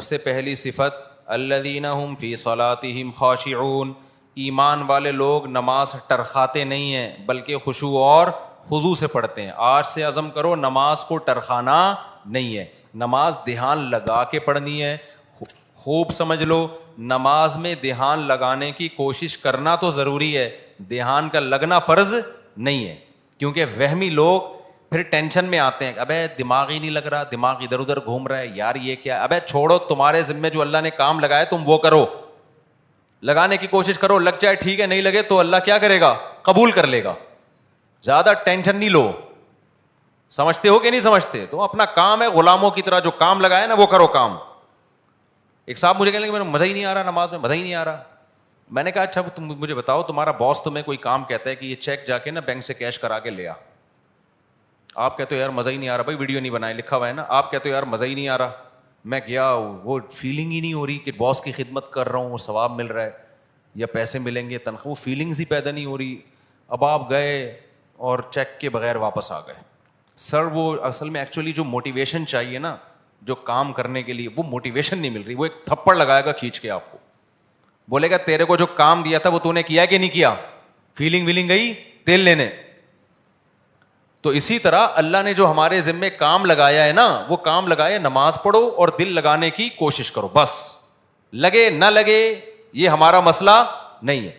سے پہلی صفت الذین هم فی صلاتهم خاشعون، ایمان والے لوگ نماز ٹرخاتے نہیں ہیں بلکہ خشوع اور خضوع سے پڑھتے ہیں. آج سے عزم کرو نماز کو ٹرخانا نہیں ہے، نماز دھیان لگا کے پڑھنی ہے. خوب سمجھ لو، نماز میں دھیان لگانے کی کوشش کرنا تو ضروری ہے، دھیان کا لگنا فرض نہیں ہے. کیونکہ وہمی لوگ پھر ٹینشن میں آتے ہیں، ابے دماغ ہی نہیں لگ رہا، دماغ ادھر ادھر گھوم رہا ہے، یار یہ کیا. ابے چھوڑو، تمہارے ذمے جو اللہ نے کام لگایا تم وہ کرو، لگانے کی کوشش کرو، لگ جائے ٹھیک ہے، نہیں لگے تو اللہ کیا کرے گا؟ قبول کر لے گا. زیادہ ٹینشن نہیں لو. سمجھتے ہو کہ نہیں سمجھتے؟ تو اپنا کام ہے غلاموں کی طرح، جو کام لگایا نا وہ کرو کام. ایک صاحب مجھے کہنے لگے میرا مزہ ہی نہیں آ رہا نماز میں، مزہ ہی نہیں آ رہا. میں نے کہا اچھا تم مجھے بتاؤ، تمہارا باس تمہیں کوئی کام کہتا ہے کہ یہ چیک جا کے نا بینک سے کیش کرا کے لے آ، آپ کہتے ہو یار مزہ ہی نہیں آ رہا. بھائی ویڈیو نہیں بنائے، لکھا ہوا ہے نا. آپ کہتے ہو یار مزہ ہی نہیں آ رہا. میں گیا، وہ فیلنگ ہی نہیں ہو رہی کہ باس کی خدمت کر رہا ہوں، وہ ثواب مل رہا ہے یا پیسے ملیں گے تنخواہ، وہ فیلنگز ہی پیدا نہیں ہو رہی. اب آپ گئے اور چیک کے بغیر واپس آ گئے. سر وہ اصل میں ایکچولی جو موٹیویشن چاہیے نا جو کام کرنے کے لیے، وہ موٹیویشن نہیں مل رہی. وہ ایک تھپڑ لگائے گا کھینچ کے آپ کو، بولے گا تیرے کو جو کام دیا تھا وہ تو نے کیا کہ نہیں کیا، فیلنگ ویلنگ گئی تیل لینے. تو اسی طرح اللہ نے جو ہمارے ذمے کام لگایا ہے نا، وہ کام لگایا نماز پڑھو اور دل لگانے کی کوشش کرو. بس لگے نہ لگے یہ ہمارا مسئلہ نہیں ہے.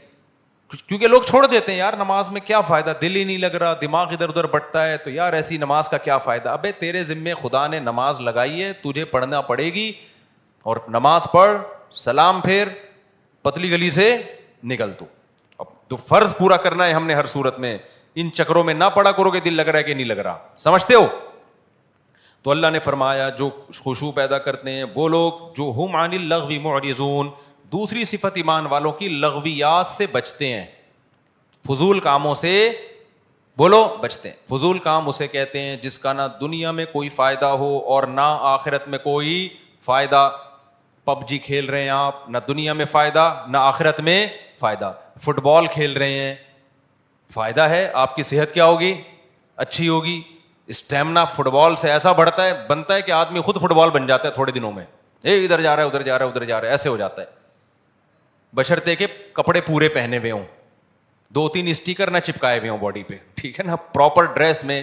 کیونکہ لوگ چھوڑ دیتے ہیں، یار نماز میں کیا فائدہ، دل ہی نہیں لگ رہا، دماغ ادھر ادھر بٹتا ہے، تو یار ایسی نماز کا کیا فائدہ. ابے تیرے ذمے خدا نے نماز لگائی ہے، تجھے پڑھنا پڑے گی، اور نماز پڑھ، سلام پھیر، پتلی گلی سے نکل. تو فرض پورا کرنا ہے ہم نے ہر صورت میں. ان چکروں میں نہ پڑا کرو کہ دل لگ رہا ہے کہ نہیں لگ رہا. سمجھتے ہو؟ تو اللہ نے فرمایا جو خشوع پیدا کرتے ہیں وہ لوگ جو ہم عن اللغو معرضون. دوسری صفت ایمان والوں کی لغویات سے بچتے ہیں، فضول کاموں سے بولو بچتے ہیں. فضول کام اسے کہتے ہیں جس کا نہ دنیا میں کوئی فائدہ ہو اور نہ آخرت میں کوئی فائدہ. پب جی کھیل رہے ہیں آپ، نہ دنیا میں فائدہ نہ آخرت میں فائدہ. فٹ بال کھیل رہے ہیں، فائدہ ہے، آپ کی صحت کیا ہوگی؟ اچھی ہوگی. اسٹیمنا فٹ بال سے ایسا بنتا ہے کہ آدمی خود فٹ بال بن جاتا ہے تھوڑے دنوں میں. ادھر جا رہا ہے ادھر جا رہا ہے ادھر جا رہا ہے، ایسے ہو جاتا ہے. بشرطے کے کپڑے پورے پہنے ہوئے ہوں، 2-3 اسٹیکر نہ چپکائے ہوئے ہوں باڈی پہ، ٹھیک ہے نا، پراپر ڈریس میں.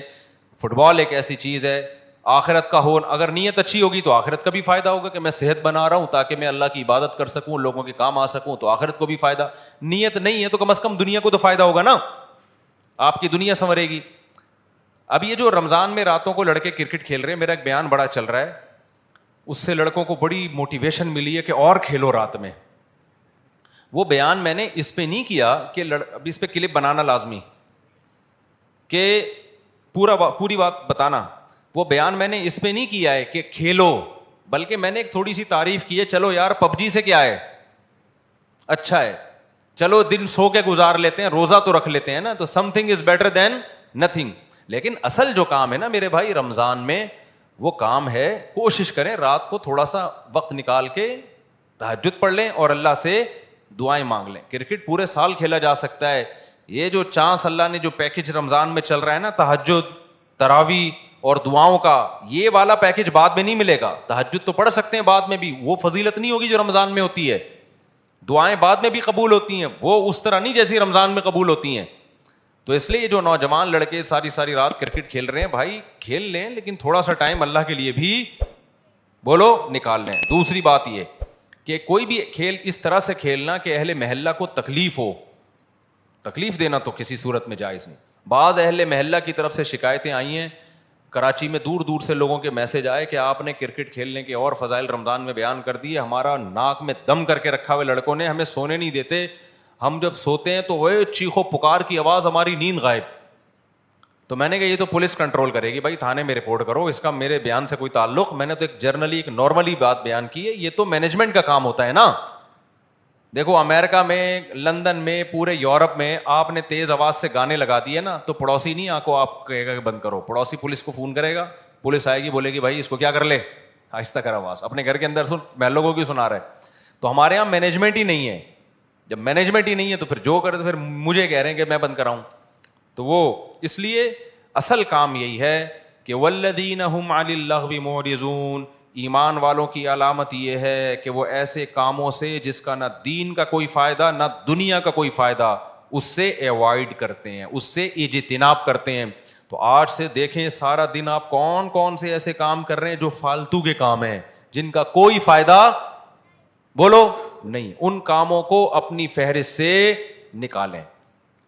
فٹ بال ایک ایسی چیز ہے آخرت کا ہو، اگر نیت اچھی ہوگی تو آخرت کا بھی فائدہ ہوگا کہ میں صحت بنا رہا ہوں تاکہ میں اللہ کی عبادت کر سکوں، لوگوں کے کام آ سکوں، تو آخرت کو بھی فائدہ. نیت نہیں ہے تو کم از کم دنیا کو تو فائدہ ہوگا نا، آپ کی دنیا سنورے گی. اب یہ جو رمضان میں راتوں کو لڑکے کرکٹ کھیل رہے ہیں، میرا ایک بیان بڑا چل رہا ہے، اس سے لڑکوں کو بڑی موٹیویشن ملی ہے کہ اور کھیلو رات میں. وہ بیان میں نے اس پہ نہیں کیا کہ اب اس پہ کلپ بنانا لازمی کہ پوری بات بتانا. وہ بیان میں نے اس پہ نہیں کیا ہے کہ کھیلو، بلکہ میں نے ایک تھوڑی سی تعریف کی ہے. چلو یار پب جی سے کیا ہے، اچھا ہے، چلو دن سو کے گزار لیتے ہیں، روزہ تو رکھ لیتے ہیں نا، تو some thing is better than nothing. لیکن اصل جو کام ہے نا میرے بھائی رمضان میں، وہ کام ہے کوشش کریں رات کو تھوڑا سا وقت نکال کے تہجد پڑھ لیں اور اللہ سے دعائیں مانگ لیں. کرکٹ پورے سال کھیلا جا سکتا ہے. یہ جو چانس اللہ نے جو پیکج رمضان میں چل رہا ہے نا، تہجد، تراویح اور دعاؤں کا، یہ والا پیکج بعد میں نہیں ملے گا. تہجد تو پڑھ سکتے ہیں بعد میں بھی، وہ فضیلت نہیں ہوگی جو رمضان میں ہوتی ہے. دعائیں بعد میں بھی قبول ہوتی ہیں، وہ اس طرح نہیں جیسی رمضان میں قبول ہوتی ہیں. تو اس لیے جو نوجوان لڑکے ساری رات کرکٹ کھیل رہے ہیں، بھائی کھیل لیں لیکن تھوڑا سا ٹائم اللہ کے لیے بھی بولو نکال لیں. دوسری بات یہ کہ کوئی بھی کھیل اس طرح سے کھیلنا کہ اہل محلہ کو تکلیف ہو. تکلیف دینا تو کسی صورت میں جائز نہیں. بعض اہل محلہ کی طرف سے شکایتیں آئی ہیں، کراچی میں دور دور سے لوگوں کے میسج آئے کہ آپ نے کرکٹ کھیلنے کے اور فضائل رمضان میں بیان کر دیے، ہمارا ناک میں دم کر کے رکھا ہوئے لڑکوں نے، ہمیں سونے نہیں دیتے، ہم جب سوتے ہیں تو وہ چیخو پکار کی آواز، ہماری نیند غائب. تو میں نے کہا یہ تو پولیس کنٹرول کرے گی، بھائی تھانے میں رپورٹ کرو، اس کا میرے بیان سے کوئی تعلق. میں نے تو ایک جرنلی ایک نارملی بات بیان کی ہے، یہ تو مینجمنٹ کا کام ہوتا ہے نا. دیکھو امریکہ میں، لندن میں، پورے یورپ میں آپ نے تیز آواز سے گانے لگا دیے نا تو پڑوسی نہیں آپ کو آپ کہے گا کہ بند کرو، پڑوسی پولیس کو فون کرے گا، پولیس آئے گی بولے گی بھائی اس کو کیا کر لے، آہستہ کر آواز، اپنے گھر کے اندر سن، محلوں کو کیوں سنا رہے. تو ہمارے یہاں مینجمنٹ ہی نہیں ہے. جب مینجمنٹ ہی نہیں ہے تو پھر جو کرے تو پھر مجھے کہہ رہے ہیں کہ میں بند کراؤں. تو وہ اس لیے اصل کام یہی ہے کہ والذین هم عن اللغو معرضون، ایمان والوں کی علامت یہ ہے کہ وہ ایسے کاموں سے جس کا نہ دین کا کوئی فائدہ نہ دنیا کا کوئی فائدہ, اس سے ایوائڈ کرتے ہیں, اس سے اجتناب کرتے ہیں. تو آج سے دیکھیں سارا دن آپ کون کون سے ایسے کام کر رہے ہیں جو فالتو کے کام ہیں, جن کا کوئی فائدہ بولو نہیں. ان کاموں کو اپنی فہرست سے نکالیں.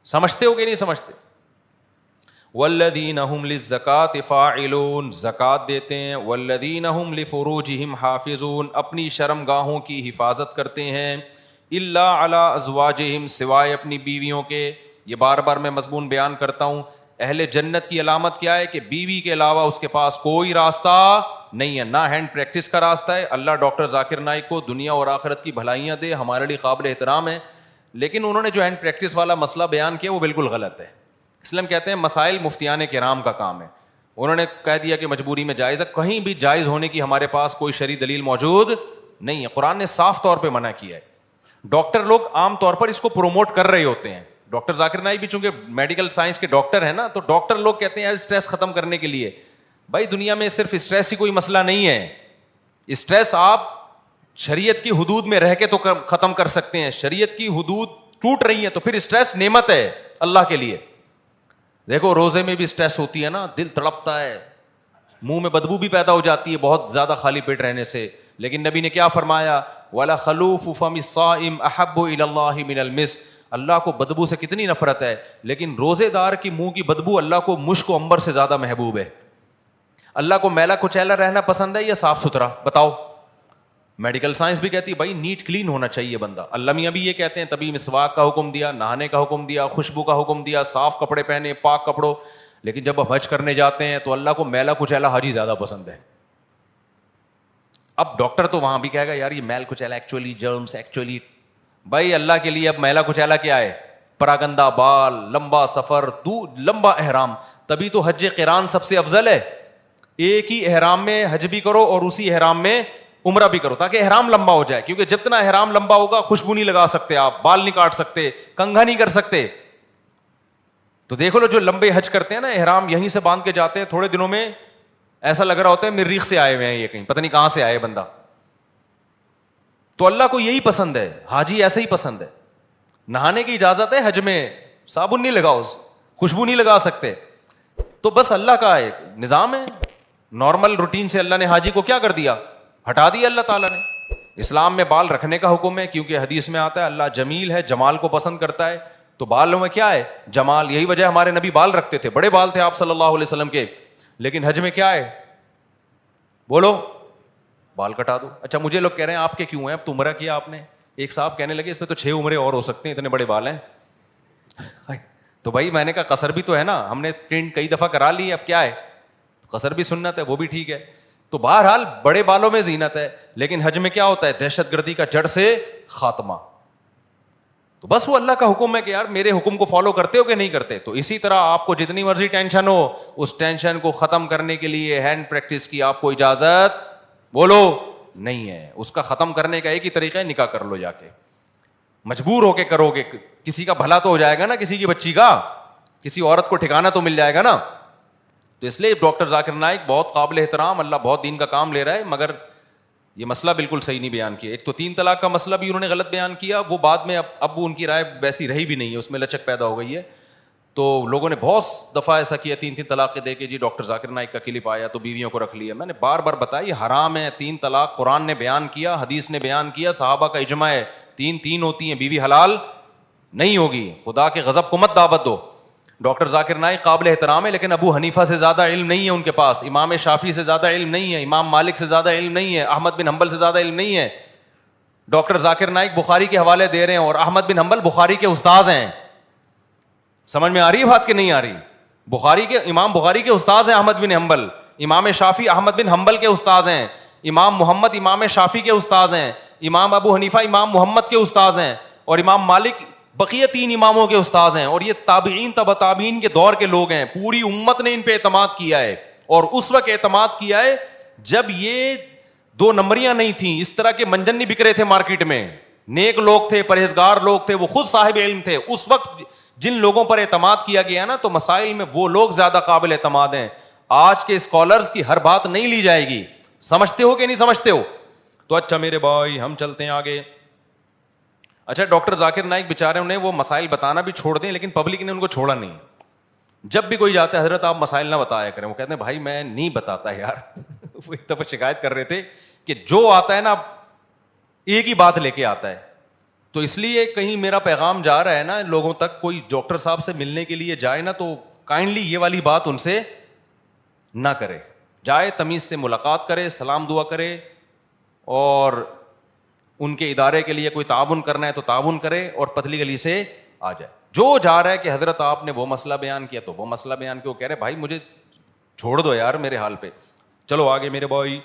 سمجھتے ہو کہ نہیں سمجھتے؟ والذین هم للزکاة فاعلون, زکوٰۃ دیتے ہیں. والذین هم لفروجہم حافظون, اپنی شرم گاہوں کی حفاظت کرتے ہیں. الا علی ازواجہم, سوائے اپنی بیویوں کے. یہ بار بار میں مضمون بیان کرتا ہوں. اہل جنت کی علامت کیا ہے کہ بیوی کے علاوہ اس کے پاس کوئی راستہ نہیں ہے, نہ ہینڈ پریکٹس کا راستہ ہے. اللہ ڈاکٹر ذاکر نائک کو دنیا اور آخرت کی بھلائیاں دے, ہمارے لیے قابل احترام ہے, لیکن انہوں نے جو ہینڈ پریکٹس والا مسئلہ بیان کیا وہ بالکل غلط ہے. اسلام کہتے ہیں مسائل مفتیان کرام کا کام ہے. انہوں نے کہہ دیا کہ مجبوری میں جائز ہے, کہیں بھی جائز ہونے کی ہمارے پاس کوئی شرعی دلیل موجود نہیں ہے. قرآن نے صاف طور پہ منع کیا ہے. ڈاکٹر لوگ عام طور پر اس کو پروموٹ کر رہے ہوتے ہیں. ڈاکٹر ذاکر نائک بھی چونکہ میڈیکل سائنس کے ڈاکٹر ہیں نا, تو ڈاکٹر لوگ کہتے ہیں یار اسٹریس ختم کرنے کے لیے. بھائی دنیا میں صرف اسٹریس ہی کوئی مسئلہ نہیں ہے. اسٹریس آپ شریعت کی حدود میں رہ کے تو ختم کر سکتے ہیں. شریعت کی حدود ٹوٹ رہی ہے تو پھر اسٹریس نعمت ہے اللہ کے لیے. دیکھو روزے میں بھی اسٹریس ہوتی ہے نا, دل تڑپتا ہے, منہ میں بدبو بھی پیدا ہو جاتی ہے بہت زیادہ خالی پیٹ رہنے سے. لیکن نبی نے کیا فرمایا؟ وَلَخَلُوفُ فَمِ الصَّائِمِ أَحَبُّ إِلَى اللَّهِ مِنَ الْمِسْكِ. اللہ کو بدبو سے کتنی نفرت ہے, لیکن روزے دار کی منہ کی بدبو اللہ کو مشک و عنبر سے زیادہ محبوب ہے. اللہ کو میلا کچیلا رہنا پسند ہے یا صاف ستھرا؟ بتاؤ. میڈیکل سائنس بھی کہتی ہے بھائی نیٹ کلین ہونا چاہیے بندہ. اللہ میاں بھی یہ کہتے ہیں, تبھی مسواک کا حکم دیا, نہانے کا حکم دیا, خوشبو کا حکم دیا, صاف کپڑے پہنے, پاک کپڑوں. لیکن جب ہم حج کرنے جاتے ہیں تو اللہ کو میلا کچیلا حاجی زیادہ پسند ہے. اب ڈاکٹر تو وہاں بھی کہے گا یار یہ میل کچیلا ایکچولی جرمس ایکچولی. بھائی اللہ کے لیے اب میلا کچیلا کیا ہے؟ پراگندہ بال, لمبا سفر, لمبا احرام. تبھی تو حج قران سب سے افضل ہے. ایک ہی احرام میں حج بھی کرو اور اسی احرام میں عمرہ بھی کرو, تاکہ احرام لمبا ہو جائے. کیونکہ جتنا احرام لمبا ہوگا خوشبو نہیں لگا سکتے آپ, بال نہیں کاٹ سکتے, کنگھا نہیں کر سکتے. تو دیکھو لو جو لمبے حج کرتے ہیں نا, احرام یہیں سے باندھ کے جاتے ہیں, تھوڑے دنوں میں ایسا لگ رہا ہوتا ہے مریخ سے آئے ہوئے ہیں یہ, کہیں پتہ نہیں کہاں سے آئے بندہ. تو اللہ کو یہی پسند ہے, حاجی ایسے ہی پسند ہے. نہانے کی اجازت ہے حج میں, صابن نہیں لگاؤ, خوشبو نہیں لگا سکتے. تو بس اللہ کا ایک نظام ہے, نارمل روٹین سے اللہ نے حاجی کو کیا کر دیا؟ ہٹا دیا اللہ تعالیٰ نے. اسلام میں بال رکھنے کا حکم ہے, کیونکہ حدیث میں آتا ہے اللہ جمیل ہے, جمال کو پسند کرتا ہے. تو بالوں میں کیا ہے؟ جمال. یہی وجہ ہمارے نبی بال رکھتے تھے, بڑے بال تھے آپ صلی اللہ علیہ وسلم کے. لیکن حج میں کیا ہے؟ بولو, بال کٹا دو. اچھا مجھے لوگ کہہ رہے ہیں آپ کے کیوں ہیں, اب تو عمرہ کیا آپ نے. ایک صاحب کہنے لگے اس پہ تو 6 عمرے اور ہو سکتے ہیں, اتنے بڑے بال ہیں. تو بھائی میں نے کہا قصر بھی تو ہے نا, ہم نے ٹرینڈ کئی دفعہ کرا لی, اب کیا ہے؟ قصر بھی سنت ہے, وہ بھی ٹھیک ہے. تو بہرحال بڑے بالوں میں زینت ہے, لیکن حج میں کیا ہوتا ہے؟ دہشت گردی کا جڑ سے خاتمہ. تو بس وہ اللہ کا حکم ہے کہ یار میرے حکم کو فالو کرتے ہو کہ نہیں کرتے. تو اسی طرح آپ کو جتنی مرضی ٹینشن ہو, اس ٹینشن کو ختم کرنے کے لیے ہینڈ پریکٹس کی آپ کو اجازت بولو نہیں ہے. اس کا ختم کرنے کا ایک ہی طریقہ ہے, نکاح کر لو جا کے. مجبور ہو کے کرو گے, کسی کا بھلا تو ہو جائے گا نا, کسی کی بچی کا, کسی عورت کو ٹھکانہ تو مل جائے گا نا. تو اس لیے ڈاکٹر ذاکر نائک بہت قابل احترام, اللہ بہت دین کا کام لے رہا ہے, مگر یہ مسئلہ بالکل صحیح نہیں بیان کیا. ایک تو 3 طلاق کا مسئلہ بھی انہوں نے غلط بیان کیا, وہ بعد میں اب ان کی رائے ویسی رہی بھی نہیں ہے, اس میں لچک پیدا ہو گئی ہے. تو لوگوں نے بہت دفعہ ایسا کیا, 3 طلاقیں دے کے جی ڈاکٹر ذاکر نائک کا کلپ آیا تو بیویوں کو رکھ لیا. میں نے بار بار بتایا یہ حرام ہے. 3 طلاق قرآن نے بیان کیا, حدیث نے بیان کیا, صحابہ کا اجماع ہے, 3 ہوتی ہیں, بیوی حلال نہیں ہوگی. خدا کے غضب کو مت دعوت دو. ڈاکٹر ذاکر نائک قابل احترام ہے, لیکن ابو حنیفہ سے زیادہ علم نہیں ہے ان کے پاس, امام شافعی سے زیادہ علم نہیں ہے, امام مالک سے زیادہ علم نہیں ہے, احمد بن حنبل سے زیادہ علم نہیں ہے. ڈاکٹر ذاکر نائک بخاری کے حوالے دے رہے ہیں اور احمد بن حنبل بخاری کے استاذ ہیں. سمجھ میں آ رہی ہے بات کہ نہیں آ رہی؟ امام بخاری کے استاذ ہیں احمد بن حنبل, امام شافعی احمد بن حنبل کے استاذ ہیں, امام محمد امام شافعی کے استاذ ہیں, امام ابو حنیفہ امام محمد کے استاذ ہیں, اور امام مالک بقیہ 3 اماموں کے استاذ ہیں. اور یہ تابعین تبع تابعین کے دور کے لوگ ہیں. پوری امت نے ان پہ اعتماد کیا ہے, اور اس وقت اعتماد کیا ہے جب یہ 2 نمبریاں نہیں تھیں, اس طرح کے منجن نہیں بک رہے تھے مارکیٹ میں. نیک لوگ تھے, پرہیزگار لوگ تھے, وہ خود صاحب علم تھے. اس وقت جن لوگوں پر اعتماد کیا گیا نا, تو مسائل میں وہ لوگ زیادہ قابل اعتماد ہیں. آج کے اسکالرز کی ہر بات نہیں لی جائے گی. سمجھتے ہو کہ نہیں سمجھتے ہو؟ تو اچھا میرے بھائی ہم چلتے ہیں آگے. اچھا ڈاکٹر ذاکر نائک بیچارے انہیں وہ مسائل بتانا بھی چھوڑ دیں, لیکن پبلک نے ان کو چھوڑا نہیں. جب بھی کوئی جاتا ہے حضرت آپ مسائل نہ بتایا کریں, وہ کہتے ہیں بھائی میں نہیں بتاتا یار. وہ ایک دفعہ شکایت کر رہے تھے کہ جو آتا ہے نا ایک ہی بات لے کے آتا ہے. تو اس لیے کہیں میرا پیغام جا رہا ہے نا لوگوں تک, کوئی ڈاکٹر صاحب سے ملنے کے لیے جائے نا تو کائنڈلی یہ والی بات ان سے نہ کرے. جائے تمیز سے ملاقات کرے, سلام دعا کرے, اور ان کے ادارے کے لیے کوئی تعاون کرنا ہے تو تعاون کرے, اور پتلی گلی سے آ جائے. جو جا رہا ہے کہ حضرت آپ نے وہ مسئلہ بیان کیا تو وہ مسئلہ بیان کیا, وہ کہہ رہے بھائی مجھے چھوڑ دو یار میرے حال پہ, چلو آگے میرے بھائی.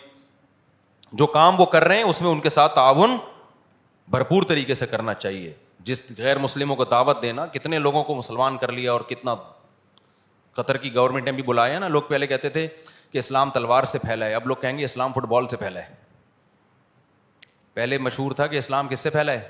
جو کام وہ کر رہے ہیں اس میں ان کے ساتھ تعاون بھرپور طریقے سے کرنا چاہیے. جس غیر مسلموں کو دعوت دینا, کتنے لوگوں کو مسلمان کر لیا, اور کتنا قطر کی گورنمنٹ نے بھی بلایا نا. لوگ پہلے کہتے تھے کہ اسلام تلوار سے پھیلا ہے, اب لوگ کہیں گے اسلام فٹ بال سے پھیلا ہے. پہلے مشہور تھا کہ اسلام کس سے پھیلا ہے؟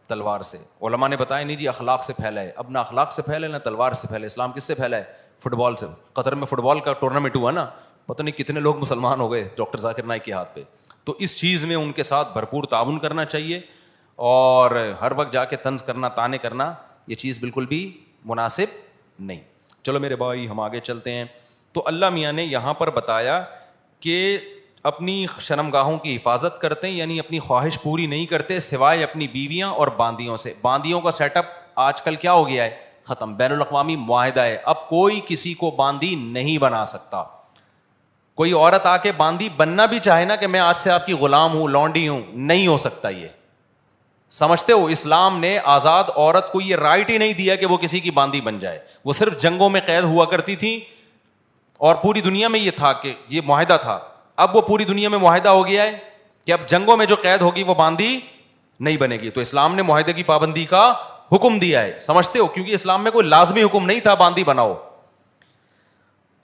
تلوار سے. علماء نے بتایا نہیں جی اخلاق سے پھیلا ہے. اب نہ اخلاق سے پھیلا ہے نہ تلوار سے پھیلا ہے. اسلام کس سے پھیلا ہے؟ فٹ بال سے. قطر میں فٹ بال کا ٹورنامنٹ ہوا نا, پتہ نہیں کتنے لوگ مسلمان ہو گئے ڈاکٹر ذاکر نائک کے ہاتھ پہ. تو اس چیز میں ان کے ساتھ بھرپور تعاون کرنا چاہیے, اور ہر وقت جا کے طنز کرنا, طعنے کرنا, یہ چیز بالکل بھی مناسب نہیں. چلو میرے بھائی ہم آگے چلتے ہیں. تو اللہ میاں نے یہاں پر بتایا کہ اپنی شرمگاہوں کی حفاظت کرتے ہیں, یعنی اپنی خواہش پوری نہیں کرتے سوائے اپنی بیویاں اور باندیوں سے. باندیوں کا سیٹ اپ آج کل کیا ہو گیا ہے؟ ختم. بین الاقوامی معاہدہ ہے, اب کوئی کسی کو باندی نہیں بنا سکتا. کوئی عورت آ کے باندی بننا بھی چاہے نا کہ میں آج سے آپ کی غلام ہوں, لونڈی ہوں, نہیں ہو سکتا. یہ سمجھتے ہو اسلام نے آزاد عورت کو یہ رائٹ ہی نہیں دیا کہ وہ کسی کی باندی بن جائے. وہ صرف جنگوں میں قید ہوا کرتی تھی, اور پوری دنیا میں یہ تھا کہ یہ معاہدہ تھا. اب وہ پوری دنیا میں معاہدہ ہو گیا ہے کہ اب جنگوں میں جو قید ہوگی وہ باندی نہیں بنے گی. تو اسلام نے معاہدے کی پابندی کا حکم دیا ہے. سمجھتے ہو, کیونکہ اسلام میں کوئی لازمی حکم نہیں تھا باندی بناؤ.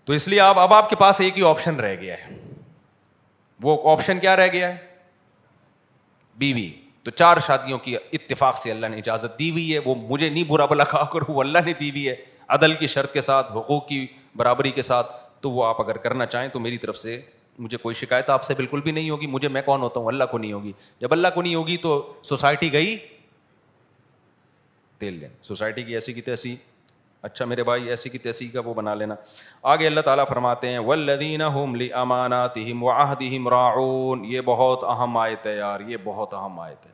تو اس لیے اب آپ کے پاس ایک ہی آپشن رہ گیا ہے. وہ آپشن کیا رہ گیا ہے؟ بیوی. تو 4 شادیوں کی اتفاق سے اللہ نے اجازت دی ہوئی ہے. وہ مجھے نہیں برا بلا کہا کرو, وہ اللہ نے دی ہوئی ہے عدل کی شرط کے ساتھ, حقوق کی برابری کے ساتھ. تو وہ آپ اگر کرنا چاہیں تو میری طرف سے مجھے کوئی شکایت آپ سے بالکل بھی نہیں ہوگی. مجھے, میں کون ہوتا ہوں؟ اللہ کو نہیں ہوگی. جب اللہ کو نہیں ہوگی تو سوسائٹی گئی تیل لیں, سوسائٹی کی ایسی کی تیسی. اچھا میرے بھائی ایسی کی تیسی کا وہ بنا لینا. آگے اللہ تعالیٰ فرماتے ہیں والذین هم لاماناتہم وعہدہم راعون. یہ بہت اہم آیت ہے یار, یہ بہت اہم آیت ہے.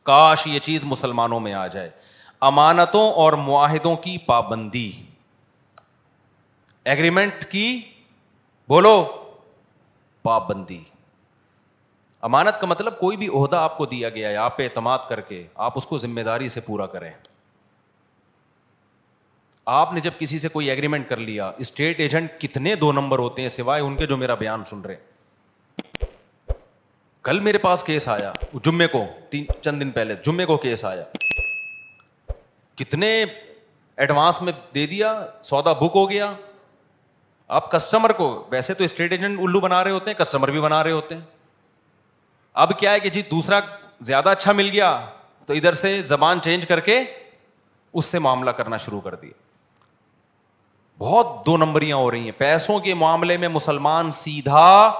کاش یہ چیز مسلمانوں میں آ جائے. امانتوں اور معاہدوں کی پابندی, ایگریمنٹ کی بولو پابندی. امانت کا مطلب کوئی بھی عہدہ آپ کو دیا گیا ہے, آپ پہ اعتماد کر کے آپ اس کو ذمہ داری سے پورا کریں. آپ نے جب کسی سے کوئی ایگریمنٹ کر لیا, اسٹیٹ ایجنٹ کتنے 2 نمبر ہوتے ہیں سوائے ان کے جو میرا بیان سن رہے. کل میرے پاس کیس آیا, جمعے کو, چند دن پہلے جمعے کو کیس آیا, کتنے ایڈوانس میں دے دیا, سودا بک ہو گیا. آپ کسٹمر کو, ویسے تو اسٹیٹ ایجنٹ الو بنا رہے ہوتے ہیں, کسٹمر بھی بنا رہے ہوتے ہیں. اب کیا ہے کہ جی دوسرا زیادہ اچھا مل گیا تو ادھر سے زبان چینج کر کے اس سے معاملہ کرنا شروع کر دیا. بہت 2 نمبریاں ہو رہی ہیں پیسوں کے معاملے میں. مسلمان سیدھا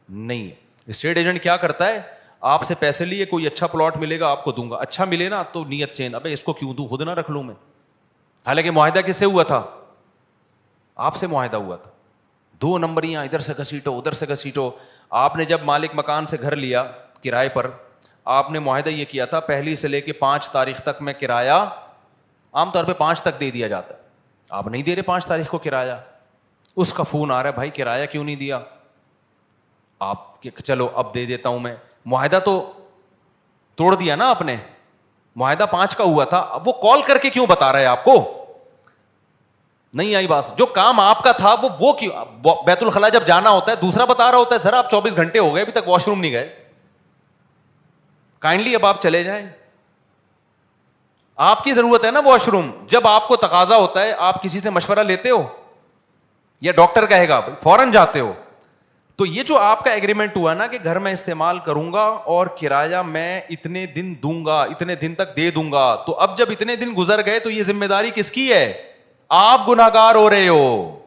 نہیں. اسٹیٹ ایجنٹ کیا کرتا ہے, آپ سے پیسے لیے, کوئی اچھا پلاٹ ملے گا آپ کو دوں گا, اچھا ملے نا تو نیت چین, ابے اس کو کیوں دوں, خود نہ رکھ لوں میں. حالانکہ معاہدہ کس سے ہوا تھا؟ آپ سے معاہدہ ہوا تھا. 2 نمبریاں ادھر سے گھسیٹو ادھر سے گھسیٹو. آپ نے جب مالک مکان سے گھر لیا کرائے پر, آپ نے معاہدہ یہ کیا تھا 1 سے لے کے 5 تاریخ تک میں کرایہ, عام طور پہ 5 تک دے دیا جاتا ہے. آپ نہیں دے رہے 5 تاریخ کو کرایہ. اس کا فون آ رہا ہے, بھائی کرایہ کیوں نہیں دیا؟ آپ کہ چلو اب دے دیتا ہوں میں. معاہدہ تو توڑ دیا نا آپ نے, معاہدہ 5 کا ہوا تھا. اب وہ کال کر کے کیوں بتا رہا ہے آپ کو؟ نہیں آئی بات. جو کام آپ کا تھا وہ کیوں, بیت الخلاء جب جانا ہوتا ہے دوسرا بتا رہا ہوتا ہے, سر آپ 24 گھنٹے ہو گئے ابھی تک واش روم نہیں گئے, کائنڈلی اب آپ چلے جائیں. آپ کی ضرورت ہے نا واش روم, جب آپ کو تقاضا ہوتا ہے آپ کسی سے مشورہ لیتے ہو یا ڈاکٹر کہے گا فوراً جاتے ہو. تو یہ جو آپ کا ایگریمنٹ ہوا نا کہ گھر میں استعمال کروں گا اور کرایہ میں اتنے دن دوں گا, اتنے دن تک دے دوں گا, تو اب جب اتنے دن گزر گئے تو یہ ذمہ داری کس کی ہے؟ آپ گناہگار ہو رہے ہو.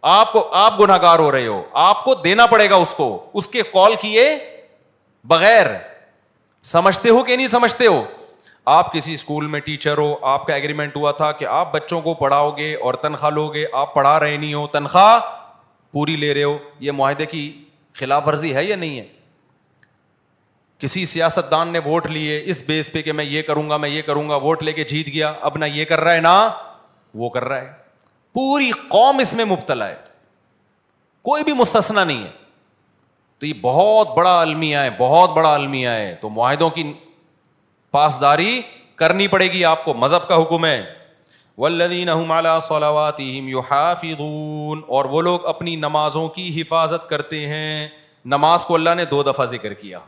آپ گناہگار ہو رہے ہو, آپ کو دینا پڑے گا اس کو, اس کے کال کیے بغیر. سمجھتے ہو کہ نہیں سمجھتے ہو؟ آپ کسی اسکول میں ٹیچر ہو, آپ کا ایگریمنٹ ہوا تھا کہ آپ بچوں کو پڑھاؤ گے اور تنخواہ لو گے, آپ پڑھا رہے نہیں ہو, تنخواہ پوری لے رہے ہو, یہ معاہدے کی خلاف ورزی ہے یا نہیں ہے؟ کسی سیاستدان نے ووٹ لیے اس بیس پہ کہ میں یہ کروں گا میں یہ کروں گا, ووٹ لے کے جیت گیا, اب نہ یہ کر رہا ہے نہ وہ کر رہا ہے, پوری قوم اس میں مبتلا ہے, کوئی بھی مستثنا نہیں ہے. تو یہ بہت بڑا المیہ ہے, بہت بڑا المیہ ہے. تو معاہدوں کی پاسداری کرنی پڑے گی آپ کو, مذہب کا حکم ہے. والذین هم علی صلواتہم یحافظون, اور وہ لوگ اپنی نمازوں کی حفاظت کرتے ہیں. نماز کو اللہ نے 2 دفعہ ذکر کیا,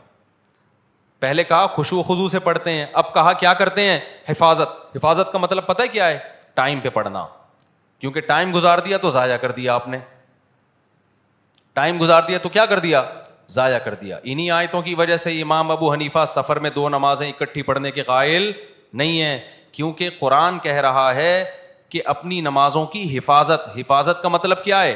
پہلے کہا خشوع و خضوع سے پڑھتے ہیں, اب کہا کیا کرتے ہیں؟ حفاظت. حفاظت کا مطلب پتہ ہے کیا ہے؟ ٹائم پہ پڑھنا, کیونکہ ٹائم گزار دیا تو ضائع کر دیا آپ نے, ٹائم گزار دیا تو کیا کر دیا؟ ضائع کر دیا. انہی آیتوں کی وجہ سے امام ابو حنیفہ سفر میں 2 نمازیں اکٹھی پڑھنے کے قائل نہیں ہیں, کیونکہ قرآن کہہ رہا ہے کہ اپنی نمازوں کی حفاظت. حفاظت کا مطلب کیا ہے؟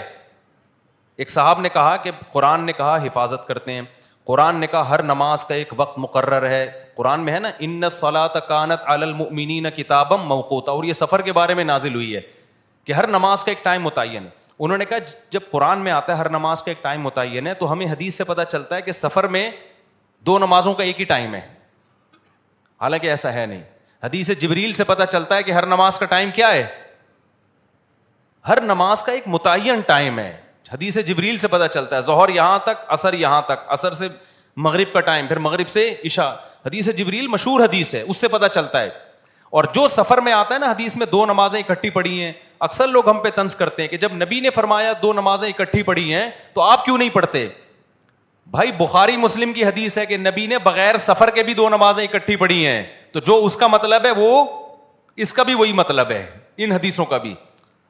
ایک صاحب نے کہا کہ قرآن نے کہا حفاظت کرتے ہیں, قرآن نے کہا ہر نماز کا ایک وقت مقرر ہے. قرآن میں ہے نا ان الصلاۃ کانت علی المؤمنین کتابا موقوتا, اور یہ سفر کے بارے میں نازل ہوئی ہے کہ ہر نماز کا ایک ٹائم متعین ہے. انہوں نے کہا جب قرآن میں آتا ہے ہر نماز کا ایک ٹائم متعین ہے, تو ہمیں حدیث سے پتہ چلتا ہے کہ سفر میں 2 نمازوں کا ایک ہی ٹائم ہے, حالانکہ ایسا ہے نہیں. حدیث جبریل سے پتہ چلتا ہے کہ ہر نماز کا ٹائم کیا ہے؟ ہر نماز کا ایک متعین ٹائم ہے. حدیث جبریل سے پتہ چلتا ہے ظہر یہاں تک, عصر یہاں تک, عصر سے مغرب کا ٹائم, پھر مغرب سے عشاء. حدیث جبریل مشہور حدیث ہے, اس سے پتہ چلتا ہے. اور جو سفر میں آتا ہے نا حدیث میں 2 نمازیں اکٹھی پڑھی ہیں, اکثر لوگ ہم پہ طنز کرتے ہیں کہ جب نبی نے فرمایا 2 نمازیں اکٹھی پڑھی ہیں تو آپ کیوں نہیں پڑھتے؟ بھائی بخاری مسلم کی حدیث ہے کہ نبی نے بغیر سفر کے بھی 2 نمازیں اکٹھی پڑھی ہیں, تو جو اس کا مطلب ہے وہ اس کا بھی وہی مطلب ہے, ان حدیثوں کا بھی.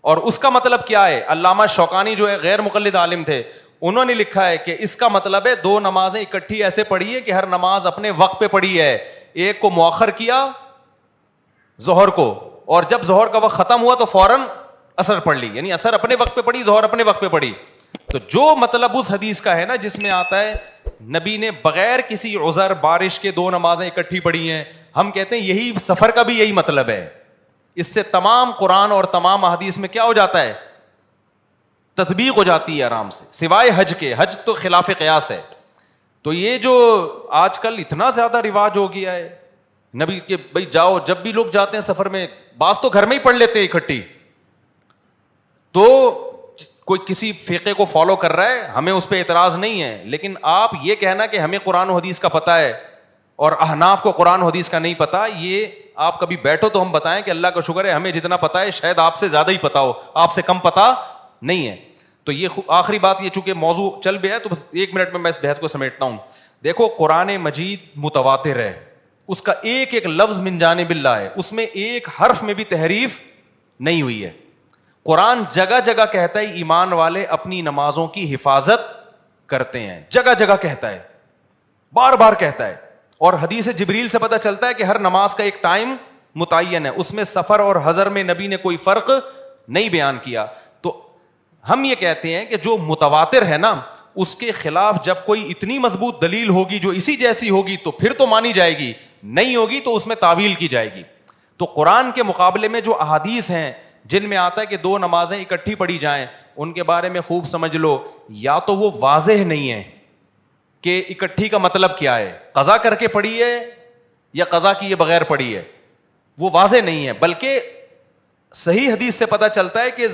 اور اس کا مطلب کیا ہے؟ علامہ شوکانی جو ہے غیر مقلد عالم تھے, انہوں نے لکھا ہے کہ اس کا مطلب ہے 2 نمازیں اکٹھی ایسے پڑھی ہے کہ ہر نماز اپنے وقت پہ پڑھی ہے. ایک کو مؤخر کیا ظہر کو, اور جب ظہر کا وقت ختم ہوا تو فوراً عصر پڑھ لی, یعنی عصر اپنے وقت پہ پڑھی, ظہر اپنے وقت پہ پڑھی. تو جو مطلب اس حدیث کا ہے نا جس میں آتا ہے نبی نے بغیر کسی عذر بارش کے 2 نمازیں اکٹھی پڑھی ہیں, ہم کہتے ہیں یہی سفر کا بھی یہی مطلب ہے. اس سے تمام قرآن اور تمام احادیث میں کیا ہو جاتا ہے؟ تطبیق ہو جاتی ہے آرام سے, سوائے حج کے. حج تو خلاف قیاس ہے. تو یہ جو آج کل اتنا زیادہ رواج ہو گیا ہے نبی کے, بھائی جاؤ, جب بھی لوگ جاتے ہیں سفر میں, بعض تو گھر میں ہی پڑھ لیتے ہیں اکٹھی, تو کوئی کسی فقہ کو فالو کر رہا ہے, ہمیں اس پہ اعتراض نہیں ہے. لیکن آپ یہ کہنا کہ ہمیں قرآن و حدیث کا پتہ ہے اور احناف کو قرآن و حدیث کا نہیں پتہ, یہ آپ کبھی بیٹھو تو ہم بتائیں کہ اللہ کا شکر ہے ہمیں جتنا پتہ ہے شاید آپ سے زیادہ ہی پتہ ہو, آپ سے کم پتہ نہیں ہے. تو یہ آخری بات, یہ چونکہ موضوع چل گیا ہے تو بس 1 منٹ میں اس بحث کو سمیٹتا ہوں. دیکھو قرآن مجید متواتر ہے, اس کا ایک ایک لفظ من جانب اللہ ہے, اس میں ایک حرف میں بھی تحریف نہیں ہوئی ہے. قرآن جگہ جگہ کہتا ہے ایمان والے اپنی نمازوں کی حفاظت کرتے ہیں, جگہ جگہ کہتا ہے, بار بار کہتا ہے. اور حدیث جبریل سے پتہ چلتا ہے کہ ہر نماز کا ایک ٹائم متعین ہے, اس میں سفر اور حضر میں نبی نے کوئی فرق نہیں بیان کیا. تو ہم یہ کہتے ہیں کہ جو متواتر ہے نا اس کے خلاف جب کوئی اتنی مضبوط دلیل ہوگی جو اسی جیسی ہوگی تو پھر تو مانی جائے گی, نہیں ہوگی تو اس میں تعویل کی جائے گی. تو قرآن کے مقابلے میں جو احادیث ہیں جن میں آتا ہے کہ 2 نمازیں اکٹھی پڑھی جائیں, ان کے بارے میں خوب سمجھ لو, یا تو وہ واضح نہیں ہے کہ اکٹھی کا مطلب کیا ہے, قضا کر کے پڑھی ہے یا قضا کیے بغیر پڑھی ہے, وہ واضح نہیں ہے. بلکہ صحیح حدیث سے پتہ چلتا ہے کہ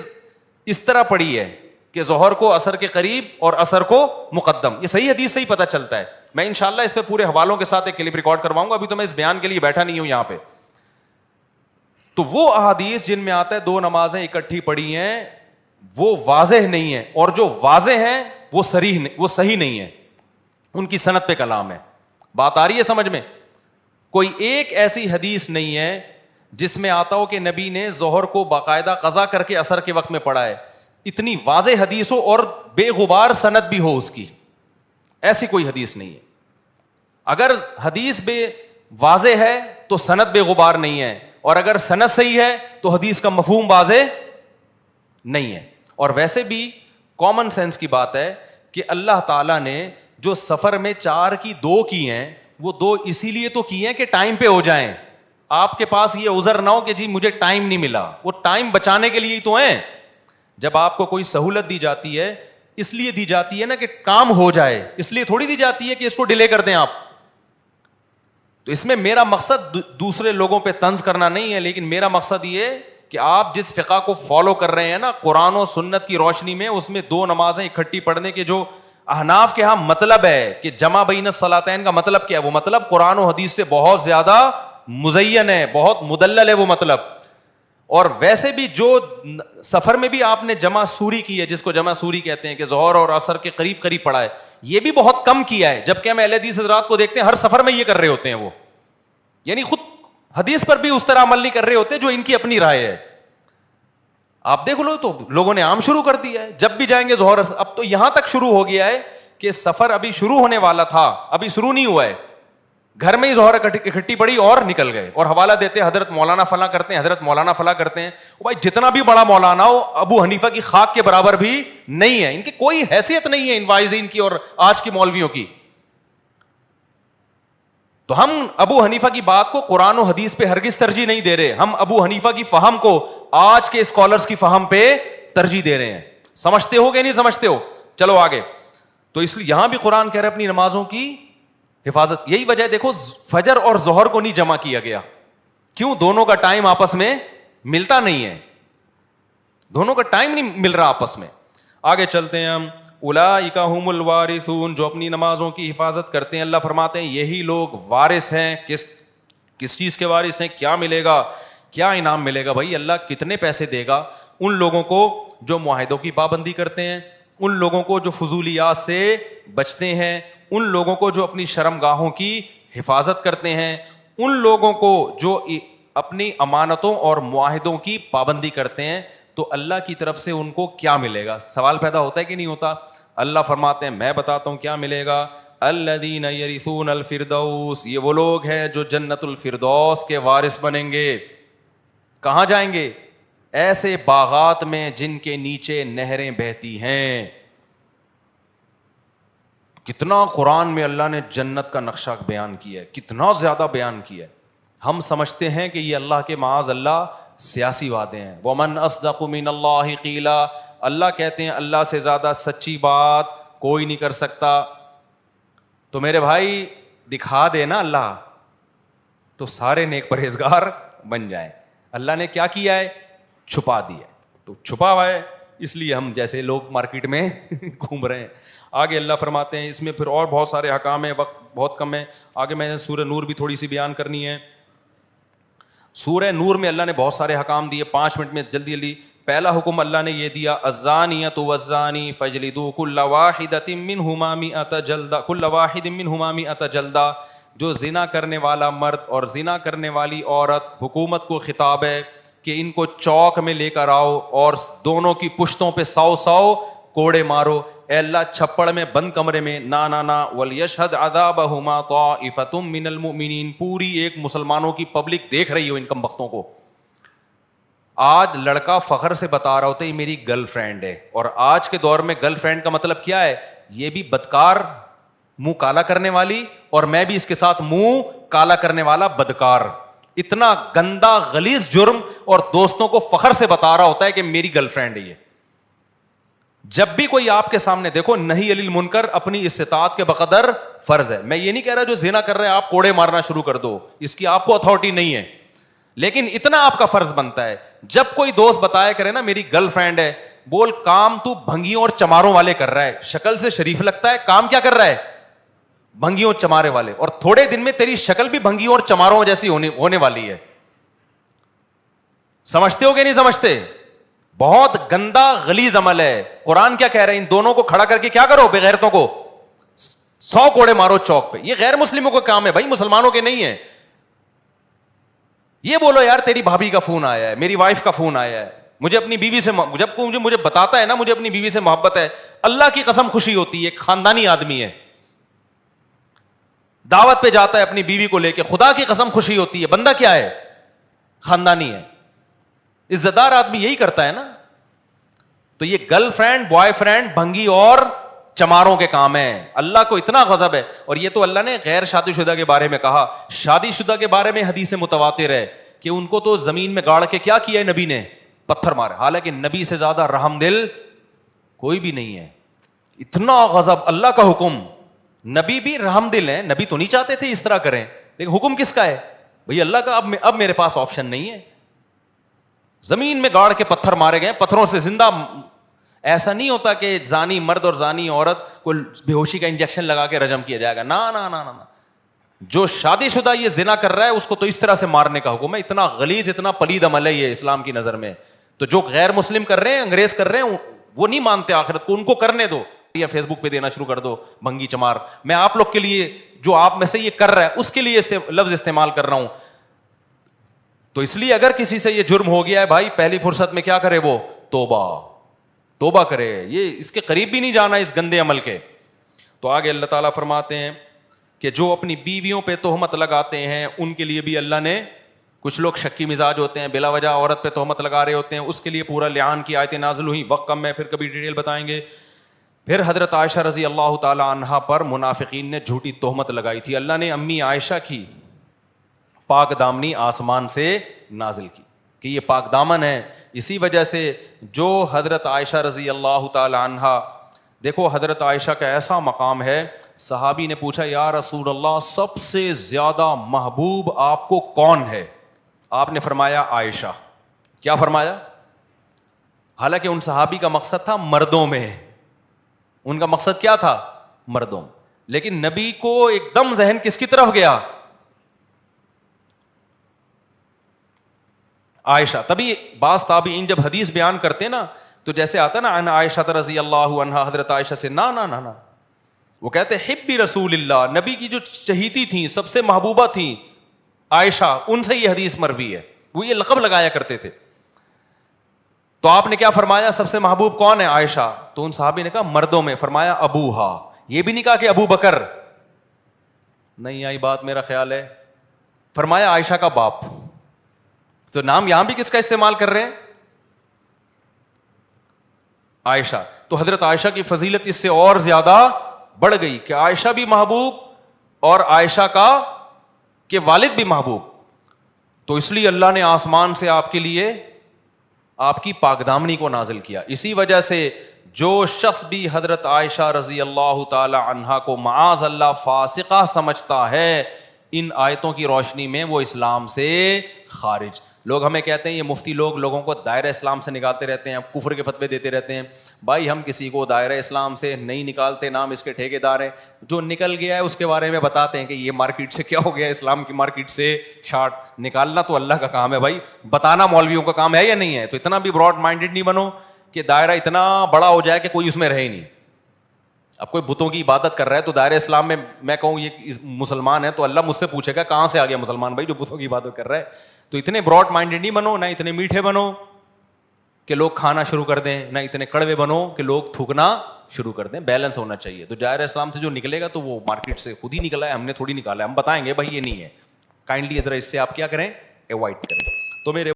اس طرح پڑھی ہے کہ ظہر کو عصر کے قریب اور عصر کو مقدم, یہ صحیح حدیث سے ہی پتہ چلتا ہے. میں انشاءاللہ اس پہ پورے حوالوں کے ساتھ ایک کلپ ریکارڈ کرواؤں گا, ابھی تو میں اس بیان کے لیے بیٹھا نہیں ہوں یہاں پہ. تو وہ احادیث جن میں آتا ہے 2 نمازیں اکٹھی پڑھی ہیں وہ واضح نہیں ہے, اور جو واضح ہیں وہ صحیح نہیں ہے, ان کی سند پہ کلام ہے. بات آ رہی ہے سمجھ میں؟ کوئی ایک ایسی حدیث نہیں ہے جس میں آتا ہو کہ نبی نے ظہر کو باقاعدہ قضا کر کے عصر کے وقت میں پڑھا ہے. اتنی واضح حدیث ہو اور بے غبار سند بھی ہو اس کی, ایسی کوئی حدیث نہیں ہے. اگر حدیث بے واضح ہے تو سند بے غبار نہیں ہے, اور اگر سند صحیح ہے تو حدیث کا مفہوم واضح نہیں ہے. اور ویسے بھی کامن سینس کی بات ہے کہ اللہ تعالیٰ نے جو سفر میں 4 کی 2 کی ہیں, وہ 2 اسی لیے تو کی ہیں کہ ٹائم پہ ہو جائیں. آپ کے پاس یہ عذر نہ ہو کہ جی مجھے ٹائم نہیں ملا, وہ ٹائم بچانے کے لیے ہی تو ہیں. جب آپ کو کوئی سہولت دی جاتی ہے اس لیے دی جاتی ہے نا کہ کام ہو جائے, اس لیے تھوڑی دی جاتی ہے کہ اس کو ڈیلے کر دیں آپ. تو اس میں میرا مقصد دوسرے لوگوں پہ طنز کرنا نہیں ہے, لیکن میرا مقصد یہ کہ آپ جس فقہ کو فالو کر رہے ہیں نا قرآن و سنت کی روشنی میں, اس میں 2 نمازیں اکٹھی پڑھنے کے جو احناف کے ہاں مطلب ہے کہ جمع بین الصلاتین کا مطلب کیا ہے, وہ مطلب قرآن و حدیث سے بہت زیادہ مزین ہے, بہت مدلل ہے وہ مطلب. اور ویسے بھی جو سفر میں بھی آپ نے جمع سوری کی ہے, جس کو جمع سوری کہتے ہیں کہ ظہر اور عصر کے قریب قریب پڑھا ہے, یہ بھی بہت کم کیا ہے. جبکہ ہم اہل حدیث حضرات کو دیکھتے ہیں ہر سفر میں یہ کر رہے ہوتے ہیں, وہ یعنی خود حدیث پر بھی اس طرح عمل نہیں کر رہے ہوتے جو ان کی اپنی رائے ہے. آپ دیکھ لو تو لوگوں نے عام شروع کر دیا ہے, جب بھی جائیں گے ظہر. اب تو یہاں تک شروع ہو گیا ہے کہ سفر ابھی شروع ہونے والا تھا, ابھی شروع نہیں ہوا ہے, گھر میں ہی ظہر اکٹھی پڑی اور نکل گئے, اور حوالہ دیتے ہیں حضرت مولانا فلاں کرتے ہیں, حضرت مولانا فلاں کرتے ہیں. بھائی جتنا بھی بڑا مولانا ہو ابو حنیفہ کی خاک کے برابر بھی نہیں ہے, ان کی کوئی حیثیت نہیں ہے ان واعظین کی اور آج کی مولویوں کی. تو ہم ابو حنیفہ کی بات کو قرآن و حدیث پہ ہرگز ترجیح نہیں دے رہے, ہم ابو حنیفہ کی فہم کو آج کے اسکالرز کی فہم پہ ترجیح دے رہے ہیں. سمجھتے ہو کہ نہیں سمجھتے ہو؟ چلو آگے. تو اس لیے یہاں بھی قرآن کہہ رہے اپنی نمازوں کی حفاظت. یہی وجہ دیکھو فجر اور ظہر کو نہیں جمع کیا گیا, کیوں؟ دونوں کا ٹائم آپس میں ملتا نہیں ہے, دونوں کا ٹائم نہیں مل رہا آپس میں. آگے چلتے ہیں ہم. اولئک ھم الوارثون, جو اپنی نمازوں کی حفاظت کرتے ہیں, اللہ فرماتے ہیں یہی لوگ وارث ہیں. کس چیز کے وارث ہیں؟ کیا ملے گا, کیا انعام ملے گا؟ بھائی اللہ کتنے پیسے دے گا ان لوگوں کو جو معاہدوں کی پابندی کرتے ہیں, ان لوگوں کو جو فضولیات سے بچتے ہیں, ان لوگوں کو جو اپنی شرمگاہوں کی حفاظت کرتے ہیں, ان لوگوں کو جو اپنی امانتوں اور معاہدوں کی پابندی کرتے ہیں. تو اللہ کی طرف سے ان کو کیا ملے گا؟ سوال پیدا ہوتا ہے کہ نہیں ہوتا؟ اللہ فرماتے ہیں میں بتاتا ہوں کیا ملے گا. الذین یرثون الفردوس, یہ وہ لوگ ہیں جو جنت الفردوس کے وارث بنیں گے. کہاں جائیں گے؟ ایسے باغات میں جن کے نیچے نہریں بہتی ہیں. کتنا قرآن میں اللہ نے جنت کا نقشہ بیان کیا ہے, کتنا زیادہ بیان کیا ہے. ہم سمجھتے ہیں کہ یہ اللہ کے معاذ اللہ سیاسی وعدے ہیں. ومن اصدق من اللہ قیلا, اللہ کہتے ہیں اللہ سے زیادہ سچی بات کوئی نہیں کر سکتا. تو میرے بھائی دکھا دے نا اللہ, تو سارے نیک پرہیزگار بن جائیں. اللہ نے کیا کیا ہے؟ چھپا دیا, تو چھپا ہوا ہے, اس لیے ہم جیسے لوگ مارکیٹ میں گھوم رہے ہیں. آگے اللہ فرماتے ہیں, اس میں پھر اور بہت سارے حکام ہیں, وقت بہت کم ہے. آگے میں نے سورہ نور بھی تھوڑی سی بیان کرنی ہے. سورہ نور میں اللہ نے بہت سارے حکام دیے, 5 منٹ میں جلدی جلدی. پہلا حکم اللہ نے یہ دیا, الزانیۃ والزانی فاجلدوا کل واحدۃ منہما مئۃ جلدہ, کل واحد منہما مئۃ جلدہ. جو زنا کرنے والا مرد اور زنا کرنے والی عورت, حکومت کو خطاب ہے کہ ان کو چوک میں لے کر آؤ اور دونوں کی پشتوں پہ 100 کوڑے مارو. اے اللہ چھپڑ میں بند کمرے میں نا ولیشہد عذابہما طائفۃ من المؤمنین, پوری ایک مسلمانوں کی پبلک دیکھ رہی ہو ان کم بختوں کو. آج لڑکا فخر سے بتا رہا ہوتا ہے یہ میری گرل فرینڈ ہے, اور آج کے دور میں گرل فرینڈ کا مطلب کیا ہے؟ یہ بھی بدکار, منہ کالا کرنے والی, اور میں بھی اس کے ساتھ منہ کالا کرنے والا بدکار. اتنا گندا غلیظ جرم, اور دوستوں کو فخر سے بتا رہا ہوتا ہے کہ میری گرل فرینڈ ہے یہ. جب بھی کوئی آپ کے سامنے دیکھو, نہی عن المنکر اپنی استطاعت کے بقدر فرض ہے. میں یہ نہیں کہہ رہا جو زنا کر رہے ہیں آپ کوڑے مارنا شروع کر دو, اس کی آپ کو اتھارٹی نہیں ہے, لیکن اتنا آپ کا فرض بنتا ہے جب کوئی دوست بتایا کرے نا میری گرل فرینڈ ہے, بول کام تو بھنگیوں اور چماروں والے کر رہا ہے, شکل سے شریف لگتا ہے, کام کیا کر رہا ہے؟ بھنگیوں چمارے والے, اور تھوڑے دن میں تیری شکل بھی بھنگیوں اور چماروں جیسی ہونے والی ہے. سمجھتے ہو کہ نہیں سمجھتے؟ بہت گندا غلیظ عمل ہے. قرآن کیا کہہ رہے ہیں؟ ان دونوں کو کھڑا کر کے کیا کرو؟ بغیرتوں کو 100 کوڑے مارو چوک پہ. یہ غیر مسلموں کا کام ہے بھائی, مسلمانوں کے نہیں ہے. یہ بولو یار تیری بھابھی کا فون آیا ہے, میری وائف کا فون آیا ہے, مجھے اپنی بیوی سے, جب کوئی مجھے بتاتا ہے نا مجھے اپنی بیوی سے محبت ہے, اللہ کی قسم خوشی ہوتی ہے. ایک خاندانی آدمی ہے, دعوت پہ جاتا ہے اپنی بیوی کو لے کے, خدا کی قسم خوشی ہوتی ہے. بندہ کیا ہے؟ خاندانی ہے, عزت دار آدمی یہی کرتا ہے نا. تو یہ گرل فرینڈ بوائے فرینڈ بھنگی اور چماروں کے کام ہیں. اللہ کو اتنا غضب ہے. اور یہ تو اللہ نے غیر شادی شدہ کے بارے میں کہا. شادی شدہ کے بارے میں حدیث متواتر ہے کہ ان کو تو زمین میں گاڑ کے کیا کیا ہے نبی نے, پتھر مارے. حالانکہ نبی سے زیادہ رحم دل کوئی بھی نہیں ہے. اتنا غضب, اللہ کا حکم. نبی بھی رحم دل ہیں, نبی تو نہیں چاہتے تھے اس طرح کریں, لیکن حکم کس کا ہے بھئی اللہ کا. اب میرے پاس آپشن نہیں ہے. زمین میں گاڑ کے پتھر مارے گئے, پتھروں سے زندہ. ایسا نہیں ہوتا کہ زانی مرد اور زانی عورت کو بے ہوشی کا انجیکشن لگا کے رجم کیا جائے گا. نا نا نا نا, جو شادی شدہ یہ زنا کر رہا ہے اس کو تو اس طرح سے مارنے کا حکم ہے. اتنا غلیظ, اتنا پلید عمل ہے یہ اسلام کی نظر میں. تو جو غیر مسلم کر رہے ہیں, انگریز کر رہے ہیں, وہ نہیں مانتے آخرت کو, ان کو کرنے دو. یا فیس بک پہ دینا شروع کر دو بھنگی چمار. میں آپ لوگ کے لیے, جو آپ میں سے یہ کر رہا ہے اس کے لیے لفظ استعمال کر رہا ہوں. تو اس لیے اگر کسی سے یہ جرم ہو گیا ہے بھائی, پہلی فرصت میں کیا کرے وہ, توبہ کرے. یہ اس کے قریب بھی نہیں جانا اس گندے عمل کے. تو آگے اللہ تعالیٰ فرماتے ہیں کہ جو اپنی بیویوں پہ تہمت لگاتے ہیں ان کے لیے بھی اللہ نے, کچھ لوگ شکی مزاج ہوتے ہیں, بلا وجہ عورت پہ تہمت لگا رہے ہوتے ہیں, اس کے لیے پورا لعان کی آیتیں نازل ہوئی. وقت کم ہے, پھر کبھی ڈیٹیل بتائیں گے. پھر حضرت عائشہ رضی اللہ تعالی عنہا پر منافقین نے جھوٹی تہمت لگائی تھی. اللہ نے امی عائشہ کی پاک دامنی آسمان سے نازل کی کہ یہ پاک دامن ہے. اسی وجہ سے جو حضرت عائشہ رضی اللہ تعالی عنہا, دیکھو حضرت عائشہ کا ایسا مقام ہے, صحابی نے پوچھا یا رسول اللہ سب سے زیادہ محبوب آپ کو کون ہے؟ آپ نے فرمایا عائشہ. کیا فرمایا؟ حالانکہ ان صحابی کا مقصد تھا مردوں میں, ان کا مقصد کیا تھا, مردوں. لیکن نبی کو ایک دم ذہن کس کی طرف گیا؟ عائشہ. تبھی بعض تابعین جب حدیث بیان کرتے نا تو جیسے آتا نا ان عائشہ رضی اللہ عنہا, حضرت عائشہ سے نا نا نا نا, وہ کہتے حبی رسول اللہ, نبی کی جو چہیتی تھیں, سب سے محبوبہ تھیں عائشہ, ان سے یہ حدیث مروی ہے. وہ یہ لقب لگایا کرتے تھے. تو آپ نے کیا فرمایا, سب سے محبوب کون ہے؟ عائشہ. تو ان صحابی نے کہا مردوں میں. فرمایا ابوہا. یہ بھی نہیں کہا کہ ابو بکر, نہیں آئی بات میرا خیال ہے. فرمایا عائشہ کا باپ. تو نام یہاں بھی کس کا استعمال کر رہے ہیں؟ عائشہ. تو حضرت عائشہ کی فضیلت اس سے اور زیادہ بڑھ گئی کہ عائشہ بھی محبوب اور عائشہ کا کہ والد بھی محبوب. تو اس لیے اللہ نے آسمان سے آپ کے لیے آپ کی پاک دامنی کو نازل کیا. اسی وجہ سے جو شخص بھی حضرت عائشہ رضی اللہ تعالی عنہا کو معاذ اللہ فاسقہ سمجھتا ہے, ان آیتوں کی روشنی میں وہ اسلام سے خارج. لوگ ہمیں کہتے ہیں یہ مفتی لوگ لوگوں کو دائرہ اسلام سے نکالتے رہتے ہیں, کفر کے فتوے دیتے رہتے ہیں. بھائی ہم کسی کو دائرہ اسلام سے نہیں نکالتے, نام اس کے ٹھیکیدار ہیں. جو نکل گیا ہے اس کے بارے میں بتاتے ہیں کہ یہ مارکیٹ سے کیا ہو گیا, اسلام کی مارکیٹ سے شارٹ نکالنا تو اللہ کا کام ہے بھائی, بتانا مولویوں کا کام ہے یا نہیں ہے. تو اتنا بھی براڈ مائنڈیڈ نہیں بنو کہ دائرہ اتنا بڑا ہو جائے کہ کوئی اس میں رہے نہیں. اب کوئی بتوں کی عبادت کر رہا ہے تو دائرہ اسلام میں کہوں یہ مسلمان ہے تو اللہ مجھ سے پوچھے گا کہاں سے آ گیا مسلمان بھائی جو بتوں کی عبادت کر رہا ہے. تو اتنے براڈ مائنڈیڈ نہیں بنو, نہ اتنے میٹھے بنو کہ لوگ کھانا شروع کر دیں, نہ اتنے کڑوے بنو کہ لوگ تھوکنا شروع کر دیں. بیلنس ہونا چاہیے. تو دائرہ اسلام سے جو نکلے گا تو وہ مارکیٹ سے خود ہی نکلا ہے, ہم نے تھوڑی نکالا ہے. ہم بتائیں گے بھائی یہ نہیں ہے, کائنڈلی ذرا اس سے آپ کیا کریں, اوائڈ کریں. تو میرے